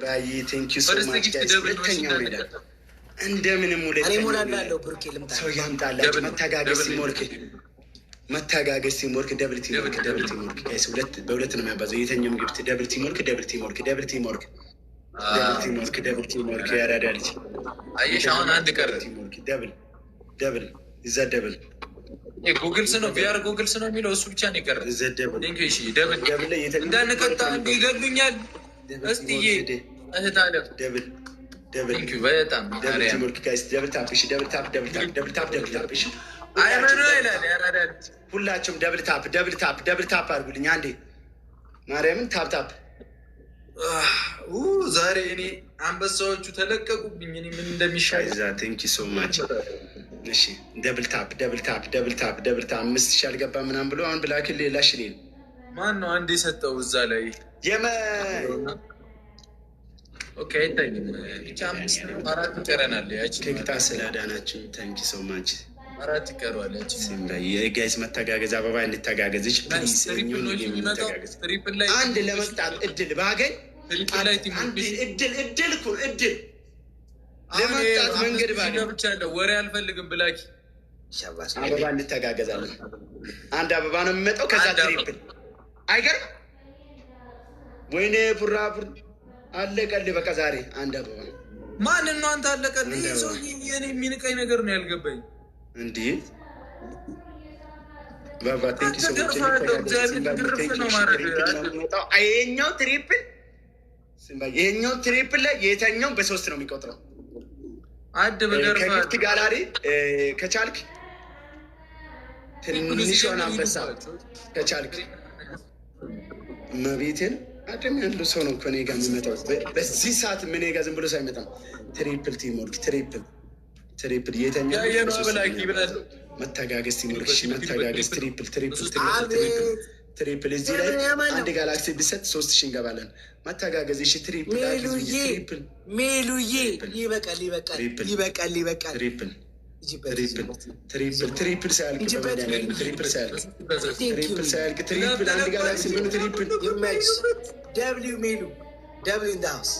ባይ ቴንክ ዩ ሶ ማች ጋይስ። ሁለተኛው ሜዳ እንደምንም ሁለተኛው ሰው ያምጣላችሁ። መተጋገዝ ሲሞርክ ደብል ቲሞርክ ጋይስ። በሁለት ነው የሚያባዘው። የተኛውም ግብት ደብል ቲሞርክ ያራዳ ልጅ አየሽ። አሁን አንድ ቀረ። ደብል እዛ ደብል ጉግልስ ነው ቪአር ጉግልስ ነው የሚለው እሱ ብቻ ነው የቀረ። ደብል እንዳንቀጣ ይገሉኛል። እስቲዬ እህት አለ ደብል በጣም ሁላችሁም ደብል ታፕ አድርጉልኝ አንዴ። ማርያምን ታፕ ዛሬ እኔ አንበሳዎቹ ተለቀቁብኝ። እኔ ምን እንደሚሻል ቴንክ ዩ ሶ ማች። እሺ ደብል ታፕ 5000 አልገባ ምናምን ብሎ አሁን ብላክል ሌላ ሽሌል ማን ነው አንድ የሰጠው እዛ ላይ ኦኬ ብቻ 4 ይቀረናል። ያቺ ቴክታ ስላዳናችሁ ታንኪ ሶ ማች። 4 ይቀረዋል። ያቺ የጋይስ መተጋገዝ አበባ እንተጋገዝ። እሺ ትሪፕል ላይ አንድ ለመቅጣት እድል ባገኝ እድል ለመቅጣት መንገድ ባገኝ ብቻ አለ። ወሬ አልፈልግም ብላኪ አበባ እንተጋገዛለን። አንድ አበባ ነው የሚመጣው። ከዛ ትሪፕል አይገርም ወይኔ ቡራቡር አለቀልህ። በቃ ዛሬ አንድ አበባ ማን ነው አንተ አለቀልህ? ይሄ ሰው የኔ የሚንቀኝ ነገር ነው ያልገባኝ። እንዴ ባባ ቴንክ ዩ ሶ ማች። ይሄኛው ትሪፕል ላይ የተኛው በ3 ነው የሚቆጥረው። ከግፍት ጋላሪ ከቻልክ ትንሿን አንበሳ ከቻልክ መቤትን አደም ያለው ሰው ነው ከኔ ጋር የሚመጣው። በዚህ ሰዓት ምን ጋር ዝም ብሎ ሳይመጣም ትሪፕል ቲሞርክ ትሪፕል የተኛው መተጋገዝ ቲሞርክ መተጋገዝ ትሪፕል እዚህ ላይ አንድ ጋላክሲ ቢሰጥ 3000 እንገባለን። መተጋገዝ እሺ ትሪፕል ሜሉዬ ይበቃል ትሪፕል ሳያልቅ አንድ ጋላክሲ ምን ትሪፕል ደብሊው ሜሉ ደብሊው ኢን ዘ ሃውስ።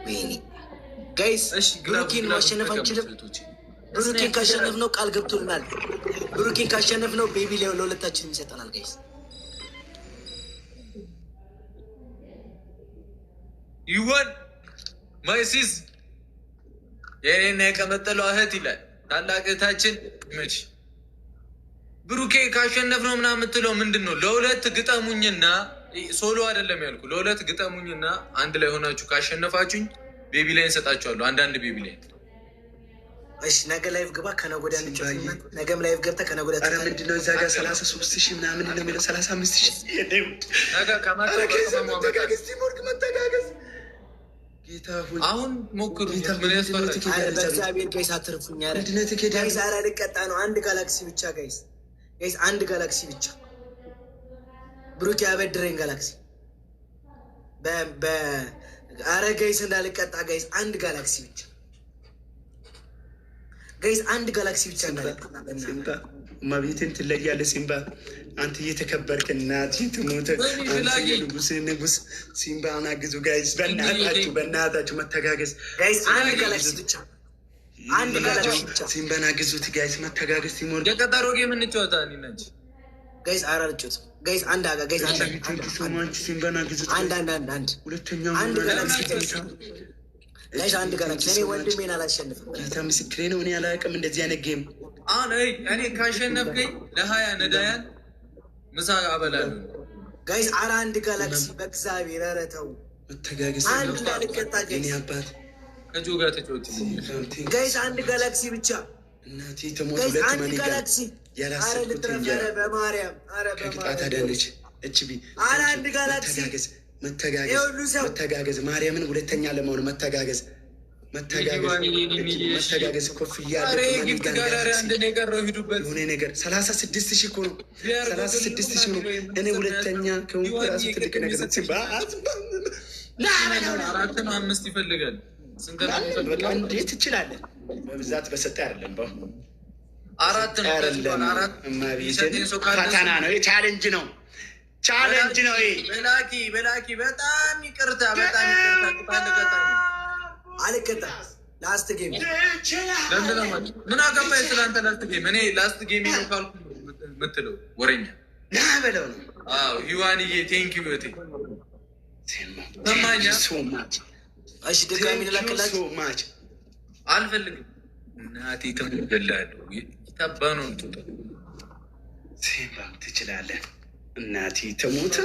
ወይኔ ጋይስ ብሩኬን ማሸነፍ አንችልም። ብሩኬን ካሸነፍ ነው ቃል ገብቶልናል። ብሩኬን ካሸነፍ ነው ቤቢ ለሁለታችንም ይሰጠናል። ጋይስ ይወን ማይሲስ የኔና የቀመጠለው እህት ይላል ታላቅ እህታችን መች ብሩኬ ካሸነፍ ነው ምናምን የምትለው ምንድን ነው? ለሁለት ግጠሙኝና ሶሎ አይደለም ያልኩ። ለሁለት ግጠሙኝና አንድ ላይ ሆናችሁ ካሸነፋችሁኝ ቤቢ ላይ እንሰጣችኋለሁ። አንዳንድ ቤቢ ላይ እሺ ነገ ላይቭ ግባ። ከነገ ወዲያ እንጨፍና ነገም ላይቭ ገብተህ ከነገ ወዲያ ኧረ ምንድን ነው እዛ ጋር 33,000 ምናምን ነው የሚለው 35,000 ነገ መተጋገዝ ጌታ ሆይ አሁን ሞክሩ። ምን ያስፈራል? በእግዚአብሔር ጋይስ አትርፉኝ። ጋይስ ኧረ ልቀጣ ነው። አንድ ጋላክሲ ብቻ ጋይስ አንድ ጋላክሲ ብቻ። ብሩክ ያበድረኝ ጋላክሲ ኧረ ጋይስ እንዳልቀጣ ጋይስ አንድ ጋላክሲ ብቻ ጋይስ አንድ ጋላክሲ ብቻ ሲምባ ማቤቴን ትለያለህ። ሲምባ አንተ እየተከበርክ እናት ትሞተ ንጉስ ሲምባ አናግዙ ጋይስ። በእናታችሁ መተጋገዝ ጋይስ አንድ ጋላክሲ ብቻ አንድ ጋላክሲ ብቻ። ሲምባን አግዙት ጋይስ መተጋገዝ ሲሞር የቀጠሮ ጌም እንጫወታ ነች ጋይስ። ኧረ ልጮት ጋይስ አንድ አጋ ጋይስ አንድ ሲምባን አግዙት አንድ ሁለተኛው አንድ ጋላክሲ ጋይስ አንድ ጋላክሲ። እኔ ወንድሜን አላሸንፍም። ጌታ ምስክሬ ነው። እኔ አላውቅም እንደዚህ አይነት ጌም። አሁን እኔ ካሸነፍከኝ ለ20 ነዳያን ምሳ አበላለሁ ጋይስ። ኧረ አንድ ጋላክሲ በእግዚአብሔር ኧረ ተው መተጋገዝ አንድ ላልቀጣ ጋይስ። አባት ከጆ ጋር ተጫወት ጋይስ አንድ ጋላክሲ ብቻ እናቴ ተሞት ጋይስ ሁለት አንድ ማን ጋላክሲ። ኧረ ልትረፍ ኧረ በማርያም ኧረ ከቅጣት አዳነች ኤችቢ። ኧረ አንድ ጋላክሲ መተጋገዝ ማርያምን ሁለተኛ ለመሆን መተጋገዝ ኮፍያ የሆነ ነገር 36,000 እኮ ነው። 36,000 ነው። እኔ ሁለተኛ ከሆንኩ እራሱ ትልቅ ነገር አራትን 5 ይፈልጋል። እንዴት ትችላለህ? በብዛት በሰጠ አይደለም አራት ነው። ፈተና ነው። ቻሌንጅ ነው። በላኪ በጣም ይቅርታ አልቀጣም። ላስት ጌም ምን አገባኝ ስለአንተ ላስት ጌም። እኔ ላስት ጌም ነው ካልኩ የምትለው ወሬኛ ና በለው ነው። ሂዋንዬ ቴንኪ ዩቴ ሰማኛ። እሺ ድጋሚ ልላክላችሁ። አልፈልግም እናቴ ተምገላለሁ። ታባ ነው ሴምባ ትችላለህ። እናቴ ተሞተ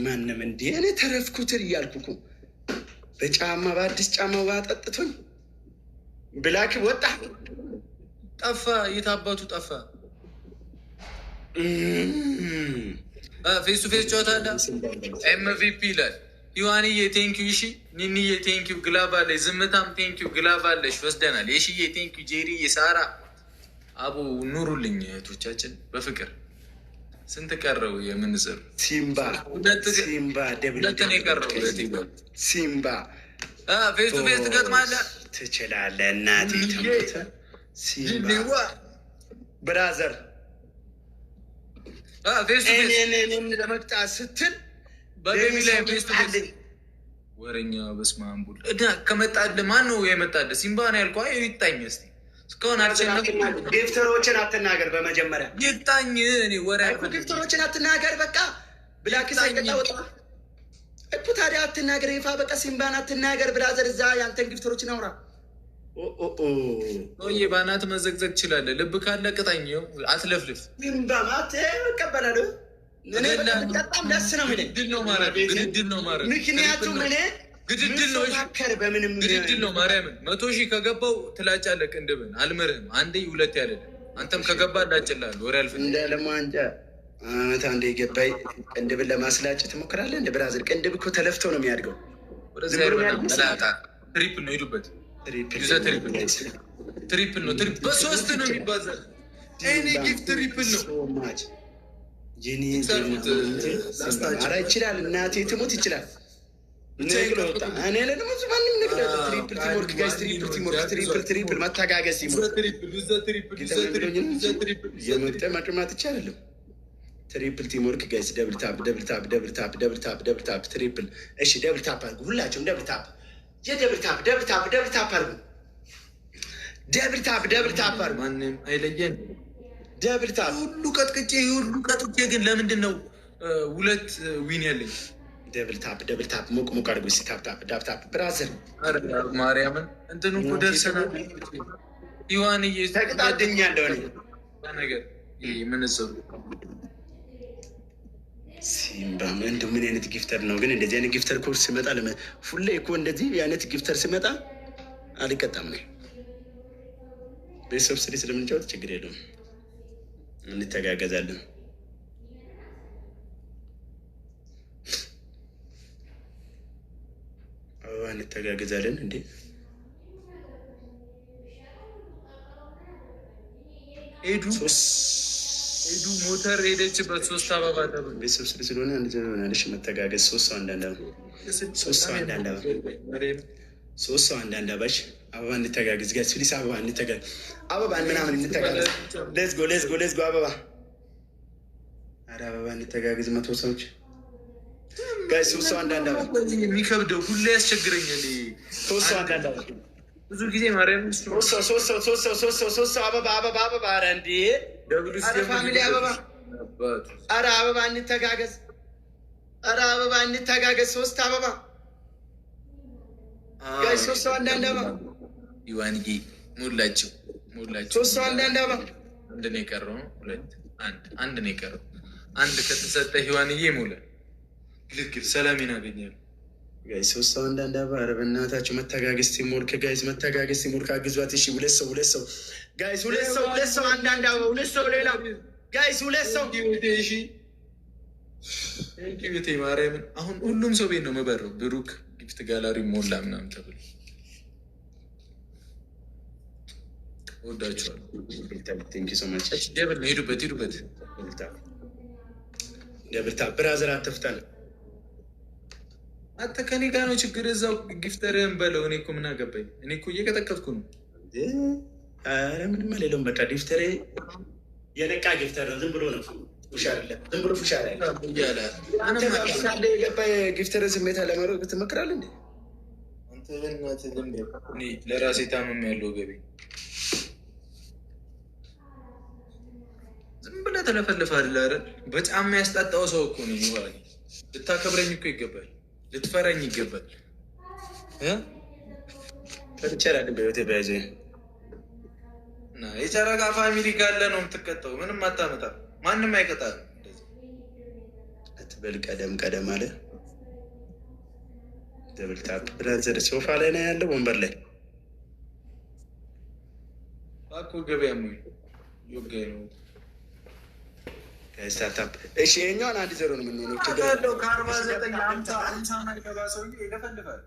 ማንም እንዴ እኔ ተረፍኩትን እያልኩ እኮ በጫማ በአዲስ ጫማ ውሃ ጠጥቶኝ ብላክ ወጣ ጠፋ። የታባቱ ጠፋ። ፌስ ቱ ፌስ ጨዋታ አለ። ኤምቪፒ ይላል። ሂዋንዬ ቴንኪዩ። እሺ ኒኒዬ ቴንኪዩ። ግላቭ አለሽ። ዝምታም ቴንኪዩ። ግላቭ አለሽ ወስደናል። የሽዬ ቴንኪዩ። ጄሪ የሳራ አቡ ኑሩልኝ እህቶቻችን በፍቅር ስንት ቀረው የምንጽር ሲምባ ሁለት ነው የቀረው። ሲምባ ፌስ ቱ ፌስ ትገጥማለህ ትችላለህ። እናቴ ተሞተ ሲምባ ብራዘር ፌስ ቱ ፌስ ለመቅጣት ስትል በቤቢ ላይ ፌስ ቱ ፌስ ወረኛ በስመ አብ ወልድ ከመጣልህ ማን ነው የመጣልህ? ሲምባ ነው ያልኩህ። አይ ይጣኝ እስኪ እስካሁን አልችልም። ጊፍተሮችን አትናገር። በመጀመሪያ ይጣኝ። እኔ ወሬ ጊፍተሮችን አትናገር። በቃ ብላክ ሳይቀጣ ወጣ እኮ ታዲያ አትናገር። ይፋ በቃ ሲምባን አትናገር። ብራዘር እዛ ያንተን ጊፍተሮችን አውራ። ኦዬ ባናት መዘግዘግ ትችላለህ። ልብ ካለ ቅጣኝ። አትለፍልፍ። ሲምባ ማት እቀበላለሁ። እኔ በጣም ደስ ነው የሚለኝ። ግድል ነው ማረግ፣ ግድል ነው ማረግ። ምክንያቱም እኔ ግድድል ነው በምንም ግድድል ነው። ማርያምን 100 ሺህ ከገባው ትላጫለህ ቅንድብን። አልምርህም። አንዴ ሁለት ያለለ አንተም ከገባ እንዳጭልሃለሁ። ወሬ አልፍ እንደ ለማንጫ አመት አንዴ ገባይ ቅንድብን ለማስላጭት ትሞክራለህ። እንደ ብራዘር ቅንድብ እኮ ተለፍቶ ነው የሚያድገው። ወደዚያ ያርመላጣ ትሪፕል ነው ሄዱበት። ትሪፕል ነው። ትሪፕል በሶስት ነው የሚባዛል። እኔ ጊፍት ትሪፕል ነው። ጂኒ ኧረ ይችላል። እናቴ ትሞት ይችላል። ትሪፕል መታጋገዝ የመጠ ማቅማት ይቻላል። ትሪፕል ቲምወርክ ጋይስ ደብል ታፕ ትሪፕል። እሺ ደብል ታፕ አድርጉ ሁላችሁም። ደብል ታፕ አድርጉ። ደብል ታፕ አድርጉ። ማንም አይለየን። ደብል ታፕ ሁሉ ቀጥቅጬ ግን ለምንድን ነው ሁለት ዊን ያለኝ? ደብል ታፕ ሞቅ አድርጉ። እስኪ ታፕ ብራዘር ማርያምን እንትኑ እኮ ደርሰናል። ሂዋንዬ ተቅጣድኛለሁ እኔ ነገር ምንጽሩ ሲምባ እንደው ምን አይነት ጊፍተር ነው ግን? እንደዚህ አይነት ጊፍተር ኮርስ ሲመጣ ሁሌ እኮ እንደዚህ አይነት ጊፍተር ሲመጣ አልቀጣም ነው። ቤተሰብ ስለምንጫወት ችግር የለውም፣ እንተጋገዛለን። እንተጋገዛለን እንዴ? ሄዱ ሞተር ሄደችበት። ሶስት አበባ ተብሎ ቤተሰብ ስለሆነ አንድሽ መተጋገዝ። ሶስት ሰው አንዳንድ አበባሽ አበባ እንተጋገዝ ጋር ስሊስ አበባ እንተጋገዝ። አበባን ምናምን እንተጋገዝ። ሌዝጎ አበባ ኧረ አበባ እንተጋገዝ። 100 ሰዎች ጋይ ሶስት ሰው አንዳንድ አበባ የሚከብደው ሁሌ ያስቸግረኛል። ሶስት ሰው አንዳንድ አበባ ብዙ ጊዜ ማርያም ሶስት ሰው አበባ ኧረ እንዴ ፋሚሊ አበባ ኧረ አበባ እንተጋገዝ። ሶስት አበባ ጋይ ሶስት ሰው አንዳንድ አበባ ይዋንጌ ሞላቸው። ሶስት ሰው አንዳንድ አበባ አንድ ነው የቀረው። አንድ ነው የቀረው። አንድ ከተሰጠ ሂዋንዬ ሞላ ልግል ሰላሜን አገኛለሁ። ጋይስ ሶስት ሰው አንዳንድ አበባ። ኧረ በእናታችሁ መተጋገዝ ቲምወርክ ጋይስ፣ መተጋገዝ ቲምወርክ አግዟት። እሺ ሁለት ሰው ጋይስ፣ ሁለት ሰው አንዳንድ አበባ። ሁለት ሰው ሌላ ጋይስ፣ ሁለት ሰው ቤቴ ማርያምን። አሁን ሁሉም ሰው ቤት ነው የምበረው። ብሩክ ጊፍት ጋላሪ ሞላ ምናምን ተብሎ ወዳችኋል። ደብል ነው። ሄዱበት ደብልታ ብራዘር አተፍታል። አንተ ከኔ ጋር ነው ችግር። እዛው ጊፍተርህን በለው። እኔ እኮ ምን አገባኝ? እኔ እኮ እየቀጠቀጥኩ ነው። ኧረ ምንም አልለውም። በቃ ጊፍተሬ የነቃ ጊፍተር ነው። ዝም ብሎ ነው ፉሽ አይደለም፣ ዝም ብሎ ፉሽ አይደለም። የገባ ጊፍተር ስሜት ለመሮጥ ትመክራለህ እንዴ? አንተ በእናትህ ለራሴ ታምም ያለው ገቢ ዝም ብለህ ተለፈልፋለህ አይደል? በጣም የሚያስጣጣው ሰው እኮ ነው። ይሆናል ልታከብረኝ እኮ ይገባል፣ ልትፈራኝ ይገባል። ፈርቻለሁ በህይወቴ በያዘ እና የጨረቃ ፋሚሊ ካለ ነው የምትቀጣው። ምንም አታመጣም፣ ማንም አይቀጣም። አትበል ቀደም አለ ደብልታ ብራዘር ሶፋ ላይ ነው ያለው፣ ወንበር ላይ እኮ ገበያ ነው ይወጋኝ ነው ስታርታፕ። እሺ የኛውን 1-0 ነው የምንሆነው። ከ49 50 50 ማይገባ ሰውዬ ይለፈልፋል።